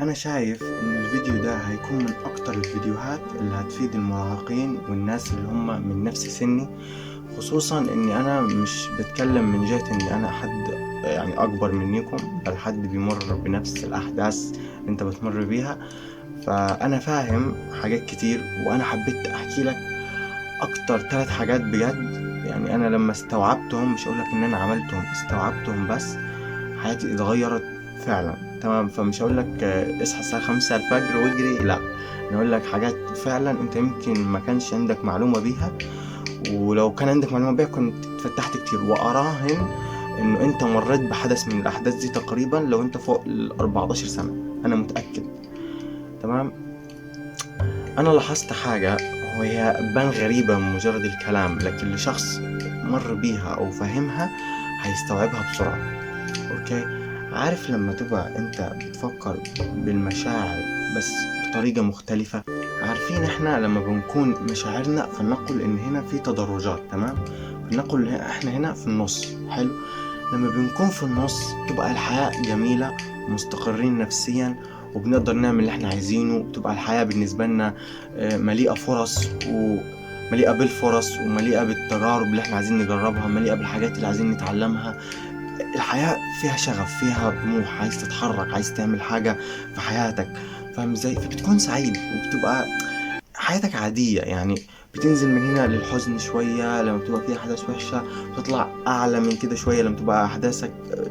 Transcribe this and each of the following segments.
أنا شايف إن الفيديو ده هيكون من أكتر الفيديوهات اللي هتفيد المراهقين والناس اللي هم من نفس سني، خصوصا إني أنا مش بتكلم من جهة إني أنا حد يعني أكبر منكم، بل حد بيمر بنفس الأحداث اللي أنت بتمر بيها. فأنا فاهم حاجات كتير، وأنا حبيت أحكي لك أكتر 3 حاجات بجد. يعني أنا لما استوعبتهم، مش هقولك إن أنا عملتهم، استوعبتهم بس حياتي اتغيرت فعلا. تمام، فمش هقول لك اصحى الساعة 5 الفجر واجري، لا. انا اقول لك حاجات فعلا انت يمكن ما كانش عندك معلومة بيها، ولو كان عندك معلومة بيها كنت اتفتحت كتير. واراهن انه انت مريت بحدث من الاحداث دي تقريبا لو انت فوق ال 14 سنة، انا متأكد. تمام. انا لاحظت حاجة، وهي بان غريبة من مجرد الكلام، لكن لشخص مر بيها او فاهمها هيستوعبها بسرعة. اوكي. عارف لما تبقى انت بتفكر بالمشاعر بس بطريقة مختلفة؟ عارفين احنا لما بنكون مشاعرنا، فلنقل ان هنا في تدرجات، تمام؟ فلنقل احنا هنا في النص، حلو. لما بنكون في النص تبقى الحياة جميلة ومستقرين نفسيا، وبنقدر نعمل اللي احنا عايزينه. بتبقى الحياة بالنسبة لنا مليئة فرص، ومليئة بالفرص، ومليئة بالتجارب اللي احنا عايزين نجربها، مليئة بالحاجات اللي عايزين نتعلمها. الحياة فيها شغف، فيها طموح، عايز تتحرك، عايز تعمل حاجة في حياتك. فاهم ازاي؟ فبتكون سعيد، وبتبقى حياتك عادية يعني. بتنزل من هنا للحزن شوية لما بتبقى فيها أحداث وحشة، بتطلع أعلى من كده شوية لما تبقى أحداثك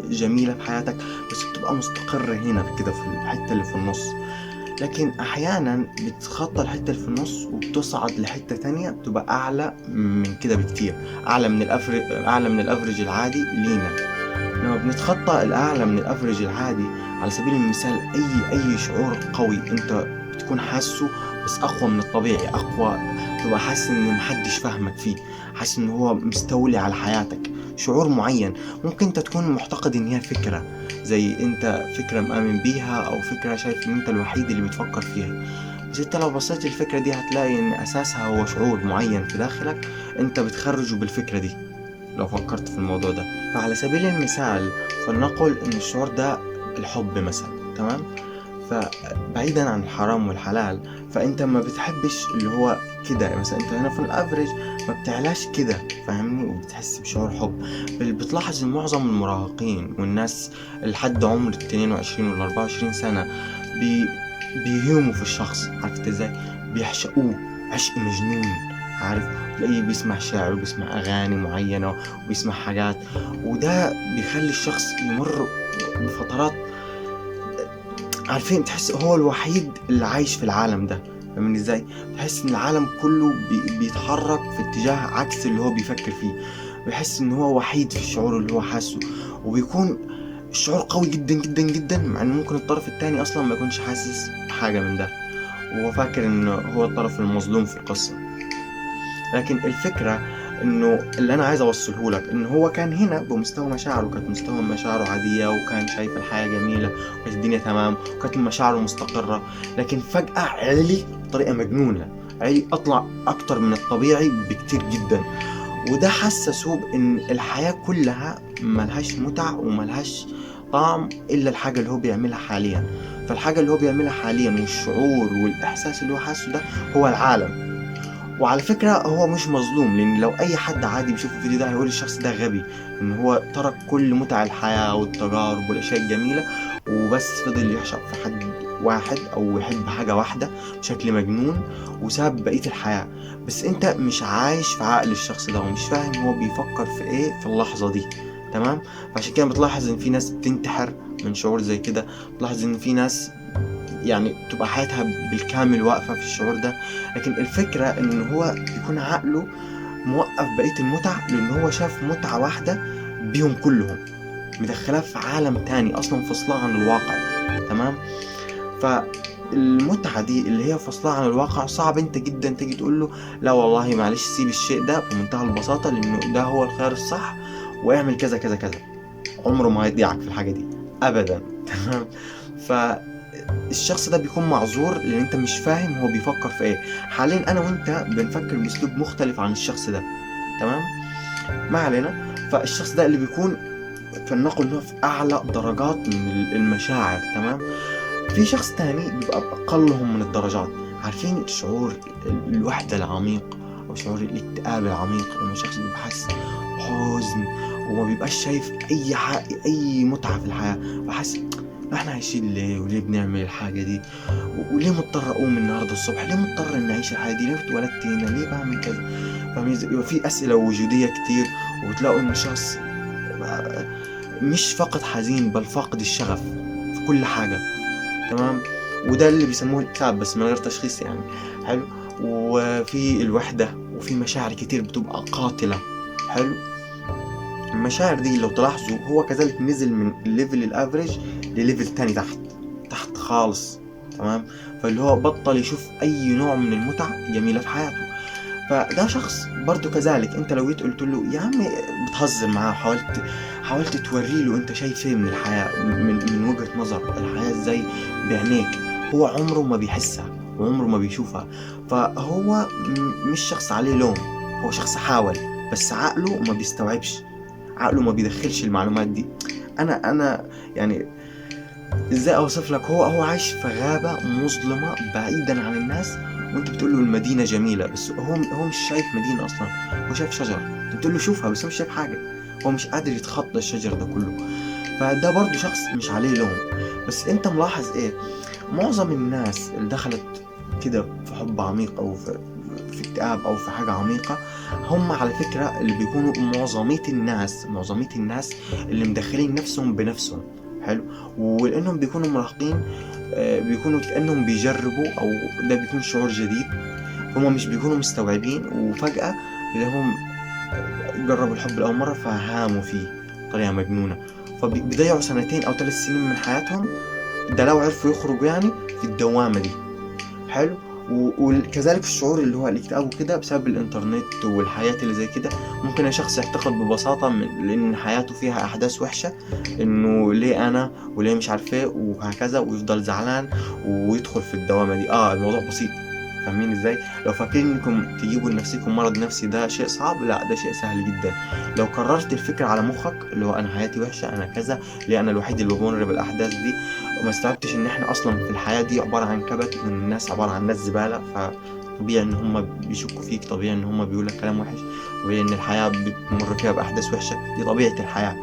جميلة في حياتك، بس بتبقى مستقر هنا كده في الحتة اللي في النص. لكن أحيانا بتتخطى الحتة اللي في النص وبتصعد لحتة تانية بتبقى أعلى من كده بكتير، أعلى من الأفريج العادي لينا. لما بنتخطى الأعلى من الأفريج العادي، على سبيل المثال أي شعور قوي أنت بتكون حاسه، بس أقوى من الطبيعي، أقوى، تبقى حاسس إن محدش فاهمك فيه، حاسس إن هو مستولي على حياتك. شعور معين ممكن أنت تكون معتقد إن هي فكرة، زي أنت فكرة مآمن بيها، أو فكرة شايف إن أنت الوحيد اللي بتفكر فيها. بس أنت لو بصيت الفكرة دي هتلاقي إن أساسها هو شعور معين في داخلك، أنت بتخرجه بالفكرة دي لو فكرت في الموضوع ده. فعلى سبيل المثال، فلنقل ان الشعور ده الحب مثلا، تمام؟ فبعيدا عن الحرام والحلال، فانت ما بتحبش اللي هو كده. مثلا انت هنا في الافريج ما بتعلاش كده، فاهمني؟ وبتحس بشعور حب. بل بتلاحظ ان معظم المراهقين والناس لحد عمر 22 ولا 24 سنة بي بيهيموا في الشخص، عرفت ازاي؟ بيعشقوه عشق مجنون، عارف؟ تلاقيه بيسمع شعر وبيسمع أغاني معينة وبيسمع حاجات، وده بيخلي الشخص يمر بفترات، عارفين، تحس هو الوحيد اللي عايش في العالم ده. فاهمني ازاي؟ تحس ان العالم كله بيتحرك في اتجاه عكس اللي هو بيفكر فيه، ويحس ان هو وحيد في الشعور اللي هو حاسه. وبيكون الشعور قوي جدا جدا جدا، مع ان ممكن الطرف التاني اصلا ما يكونش حاسس بحاجة من ده، وهو فاكر ان هو الطرف المظلوم في القصة. لكن الفكرة انه اللي انا عايز اوصله لك ان هو كان هنا بمستوى مشاعره، كانت مستوى مشاعره عادية، وكان شايف الحياة جميلة، وكانت الدنيا تمام، وكانت مشاعره مستقرة. لكن فجأة علي بطريقة مجنونة، علي اطلع اكتر من الطبيعي بكتير جدا. وده حسسه بان الحياة كلها ملهاش متع وملهاش طعم الا الحاجة اللي هو بيعملها حاليا. فالحاجة اللي هو بيعملها حاليا والشعور والاحساس اللي هو حاسه ده هو العالم. وعلى فكرة هو مش مظلوم، لأن لو أي حد عادي بيشوف الفيديو ده هيقول الشخص ده غبي، إن هو ترك كل متع الحياة والتجارب والأشياء الجميلة، وبس فضل يعشق في حد واحد أو يحب حاجة واحدة بشكل مجنون، وساب بقية الحياة. بس أنت مش عايش في عقل الشخص ده، ومش فاهم هو بيفكر في إيه في اللحظة دي، تمام؟ فعشان كده بتلاحظ إن في ناس بتنتحر من شعور زي كده، بتلاحظ إن في ناس يعني تبقى حياتها بالكامل واقفة في الشعور ده. لكن الفكرة ان هو يكون عقله موقف بقية المتع، لان هو شاف متعة واحدة بيهم كلهم، مدخلاه في عالم تاني اصلا فصلاه عن الواقع، تمام؟ فالمتعة دي اللي هي فصلها عن الواقع، صعب انت جدا تيجي تقول له لا والله معلش سيب الشيء ده بمنتهى البساطة، لانه ده هو الخيار الصح، واعمل كذا كذا كذا. عمره ما هيضيعك في الحاجة دي ابدا. تمام. ف الشخص ده بيكون معذور، لان انت مش فاهم هو بيفكر في ايه. حاليا انا وانت بنفكر باسلوب مختلف عن الشخص ده، تمام؟ ما علينا. فالشخص ده اللي بيكون، فلنقل انه في اعلى درجات من المشاعر، تمام؟ في شخص تاني بيبقى بأقلهم من الدرجات. عارفين شعور الوحدة العميق أو شعور الاكتئاب العميق، لما الشخص بيبقى حاسس حزن وما بيبقاش شايف أي متعة في الحياة، بحس احنا عايشين ليه؟ وليه بنعمل الحاجة دي؟ وليه مضطر أقوم النهاردة الصبح؟ ليه مضطر إني أعيش الحياة دي؟ ليه اتولدت هنا؟ ليه بعمل كذا؟ يبقى في أسئلة وجودية كتير، وبتلاقوا إن الشخص مش فقط حزين بل فاقد الشغف في كل حاجة. تمام. وده اللي بيسموه الاكتئاب بس من غير تشخيص يعني. حلو. وفي الوحدة وفي مشاعر كتير بتبقى قاتلة. حلو. المشاعر دي لو تلاحظوا هو كذلك نزل من الليفل الافريج لليفل تاني تحت خالص. تمام. فاللي هو بطل يشوف اي نوع من المتعة جميلة في حياته. فده شخص برضو كذلك، انت لو جيت قلت له يا عمي بتهزر معاه، حاولت توري له انت شايف ايه من الحياة، من وجهة نظر الحياة ازاي بعينيك، هو عمره ما بيحسها وعمره ما بيشوفها. فهو مش شخص عليه لوم، هو شخص حاول بس عقله ما بيستوعبش، عقله ما بيدخلش المعلومات دي. انا يعني ازاي اوصف لك، هو عايش في غابة مظلمة بعيدا عن الناس، وانت بتقول له المدينة جميلة بس هو مش شايف مدينة اصلا، هو شايف شجرة. انت بتقول له شوفها بس هو مش شايف حاجة، هو مش قادر يتخطى الشجر ده كله. فده برضو شخص مش عليه لوم. بس انت ملاحظ ايه؟ معظم الناس اللي دخلت كده في حب عميق او في اكتئاب او في حاجة عميقة، هم على فكرة اللي بيكونوا معظمية الناس اللي مدخلين نفسهم بنفسهم. حلو. ولانهم بيكونوا مراهقين، بيكونوا كأنهم بيجربوا، او ده بيكون شعور جديد، هم مش بيكونوا مستوعبين، وفجأة بيلاقيهم جربوا الحب لأول مرة فهاموا فيه بطريقة مجنونة، فبيضيعوا 2 أو 3 سنين من حياتهم، ده لو عرفوا يخرجوا يعني في الدوامة دي. حلو. وكذلك الشعور اللي هو الاكتئاب وكده بسبب الانترنت والحياة اللي زي كده، ممكن الشخص يعتقد ببساطة لأن حياته فيها أحداث وحشة إنه ليه أنا وليه مش عارف إيه وهكذا، ويفضل زعلان ويدخل في الدوامة دي. الموضوع بسيط. فاهمين ازاي؟ لو فاكرين انكم تجيبوا لنفسكم مرض نفسي ده شيء صعب، لا ده شيء سهل جدا. لو قررت الفكرة على مخك اللي هو انا حياتي وحشة، انا كذا، ليه انا الوحيد اللي بمر بالاحداث دي، وما استوعبتش ان احنا اصلا في الحياة دي عبارة عن كبت، وان الناس عبارة عن ناس زبالة، فطبيعي ان هم بيشكوا فيك، طبيعي ان هم بيقولوا لك كلام وحش، طبيعي ان الحياة بتمر فيها باحداث وحشة، دي طبيعة الحياة.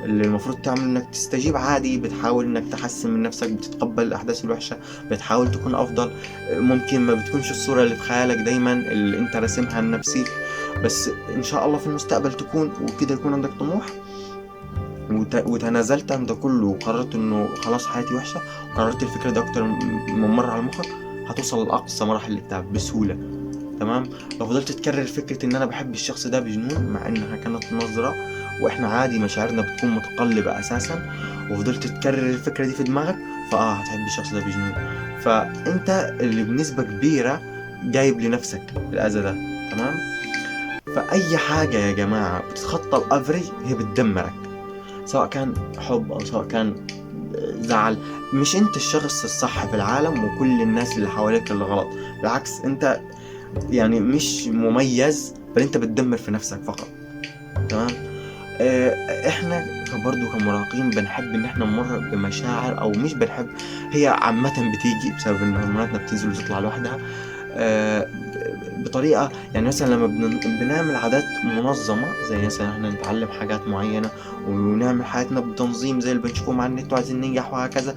اللي المفروض تعمل انك تستجيب عادي، بتحاول انك تحسن من نفسك، بتتقبل الاحداث الوحشة، بتحاول تكون افضل. ممكن ما بتكونش الصورة اللي في خيالك دايما اللي انت راسمها لنفسك، بس ان شاء الله في المستقبل تكون، وكده يكون عندك طموح، وتنازلت عن ده كله وقررت انه خلاص حياتي وحشة، وقررت الفكرة دي اكتر من مرة على مخك، هتوصل لاقصى مراحل الاكتئاب بسهولة. تمام. لو فضلت تكرر فكرة ان انا بحب الشخص ده بجنون، مع انها كانت نظرة، واحنا عادي مشاعرنا بتكون متقلبة اساسا، وفضلت تكرر الفكرة دي في دماغك، هتحب الشخص ده بجنون. فانت اللي بنسبة كبيرة جايب لنفسك الاذى ده. تمام. فاي حاجة يا جماعة بتتخطى الافريج هي بتدمرك، سواء كان حب او سواء كان زعل. مش انت الشخص الصح في العالم وكل الناس اللي حواليك اللي غلط، بالعكس انت يعني مش مميز، بل انت بتدمر في نفسك فقط. تمام. احنا برضو كمراهقين بنحب ان احنا نمر بمشاعر، او مش بنحب، هي عامة بتيجي بسبب ان هرموناتنا بتنزل وتطلع لوحدها، بطريقة يعني مثلا لما بنعمل عادات منظمة، زي مثلا احنا نتعلم حاجات معينة ونعمل حياتنا بتنظيم زي اللي بنشوفه مع النت وعايزين ننجح وهكذا،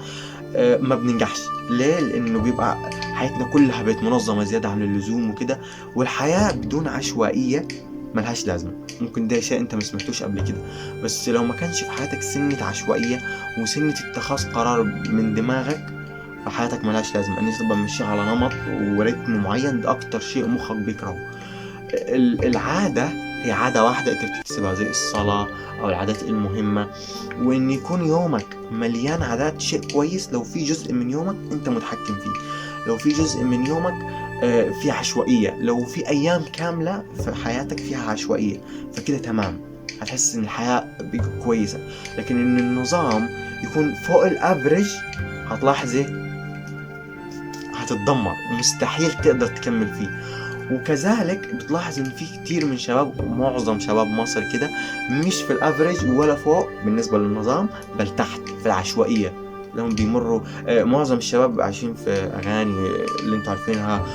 ما بننجحش. ليه؟ لانه بيبقى حياتنا كلها بقت منظمة زيادة عن اللزوم وكده، والحياة بدون عشوائية ملهاش لازمة. ممكن ده شيء انت ما سمعتوش قبل كده، بس لو ما كانش في حياتك سنة عشوائية وسنة اتخاذ قرار من دماغك، فحياتك ملهاش لازمة. ان انت تبقى ماشي على نمط وريتم معين، ده اكتر شيء مخك بيكرهه. العادة هي عادة واحدة انت بتكتسبها زي الصلاة او العادات المهمة، وان يكون يومك مليان عادات شيء كويس. لو في جزء من يومك انت متحكم فيه، لو في جزء من يومك في عشوائية، لو في ايام كاملة في حياتك فيها عشوائية، فكده تمام، هتحس ان الحياة كويسة. لكن ان النظام يكون فوق الافريج، هتلاحظ ايه؟ هتتدمر، مستحيل تقدر تكمل فيه. وكذلك بتلاحظ ان في كتير من شباب، ومعظم شباب مصر كده، مش في الافريج ولا فوق بالنسبة للنظام، بل تحت في العشوائية. لهم بيمروا معظم الشباب عايشين في اغاني اللي انتوا عارفينها،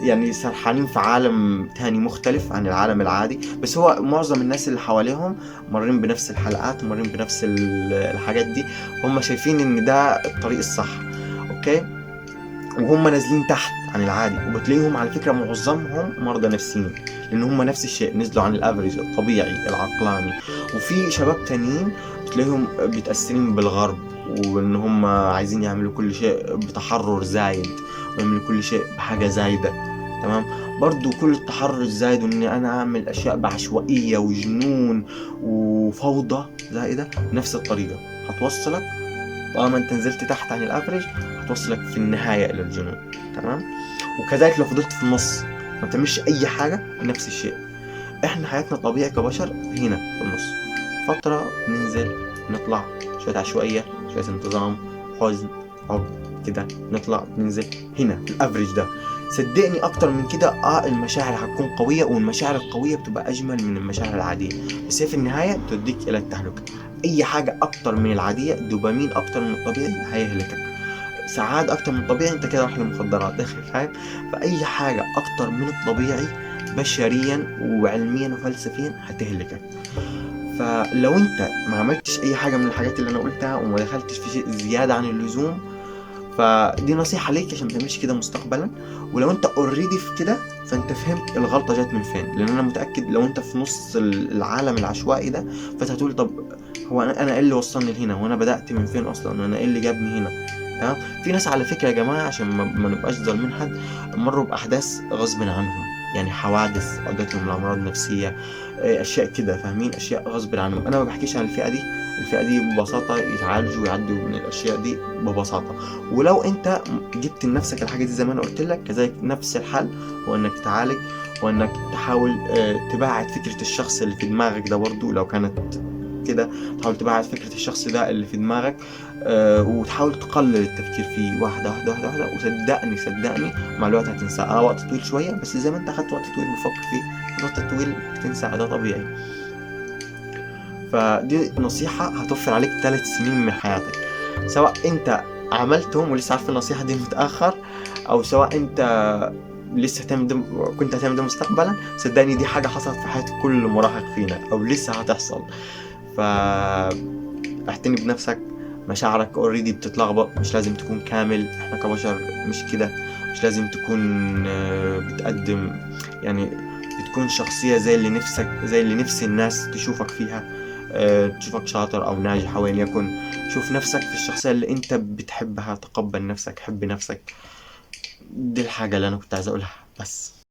يعني سرحانين في عالم تاني مختلف عن العالم العادي. بس هو معظم الناس اللي حواليهم مرين بنفس الحلقات، مرين بنفس الحاجات دي، هم شايفين ان ده الطريق الصح. اوكي، وهم نازلين تحت عن العادي، وبتلاقيهم على فكرة معظمهم مرضى نفسيين، لان هم نفس الشيء، نزلوا عن الافريج الطبيعي العقلاني. وفي شباب تانيين بتلاقيهم بيتأثرين بالغرب، وان هم عايزين يعملوا كل شيء بتحرر زايد، ويعملوا كل شيء بحاجة زايدة. تمام. برضو كل التحرر الزايد، وان انا اعمل اشياء بعشوائية وجنون وفوضى زائدة، نفس الطريقة هتوصلك طالما انت نزلت تحت عن الافريج، هتوصلك في النهاية الى الجنون. تمام. وكذلك لو فضلت في النص ما بتعملش اي حاجة، نفس الشيء. احنا حياتنا طبيعي كبشر هنا في النص، فترة ننزل نطلع، شوية عشوائية، شوية انتظام، حزن، حب، كده نطلع ننزل هنا في الافريج ده. صدقني اكتر من كده المشاعر هتكون قوية، والمشاعر القوية بتبقى اجمل من المشاعر العادية، بس هي في النهاية بتوديك الى التهلكة. اي حاجة اكتر من العادية، دوبامين اكتر من الطبيعي هيهلكك، سعادة اكتر من الطبيعي انت كده رايح للمخدرات داخل، فاهم؟ فاي حاجة اكتر من الطبيعي بشريا وعلميا وفلسفيا هتهلكك. فلو انت ما عملتش اي حاجة من الحاجات اللي انا قلتها، وما دخلتش في شيء زيادة عن اللزوم، فدي نصيحة ليك عشان ما تعملش كده مستقبلا. ولو انت اوريدي في كده، فانت فهمت الغلطة جت من فين، لان انا متأكد لو انت في نص العالم العشوائي ده، فانت هتقول طب هو انا ايه اللي وصلني لهنا، وانا بدأت من فين اصلا، وانا ايه اللي جابني هنا. تمام. في ناس على فكرة يا جماعة، عشان ما نبقاش ظالمين حد، مروا بأحداث غصب عنهم، يعني حوادث أدتهم لأمراض نفسية، أشياء كده، فاهمين؟ أشياء غصب عنهم. أنا ما بحكيش عن الفئة دي، الفئة دي ببساطة يتعالجوا ويعدوا من الأشياء دي ببساطة. ولو أنت جبت لنفسك الحاجة دي زي ما أنا قلت لك، كذلك نفس الحل هو إنك تعالج، وإنك تحاول تبعد فكرة الشخص اللي في دماغك ده برضو، لو كانت كده تحاول تبعد فكرة الشخص ده اللي في دماغك، وتحاول تقلل التفكير فيه واحدة واحدة واحدة واحدة. وصدقني صدقني مع الوقت هتنساه، وقت طويل شوية، بس زي ما انت اخدت وقت طويل بفكر فيه، وقت طويل بتنسى، ده طبيعي. فدي نصيحة هتوفر عليك 3 سنين من حياتك، سواء انت عملتهم ولسه عارف النصيحة دي متأخر، او سواء انت لسه هتعمل ده، كنت هتعمل ده مستقبلا. صدقني دي حاجة حصلت في حياة كل مراهق فينا، او لسه هتحصل. ف اعتني بنفسك، مشاعرك اوريدي بتتلخبط، مش لازم تكون كامل، احنا كبشر مش كده. مش لازم تكون بتقدم، يعني بتكون شخصية زي اللي نفسك، زي اللي نفس الناس تشوفك فيها، تشوفك شاطر او ناجح او يكن. شوف نفسك في الشخصية اللي انت بتحبها، تقبل نفسك، حب نفسك. دي الحاجة اللي انا كنت عايز اقولها بس.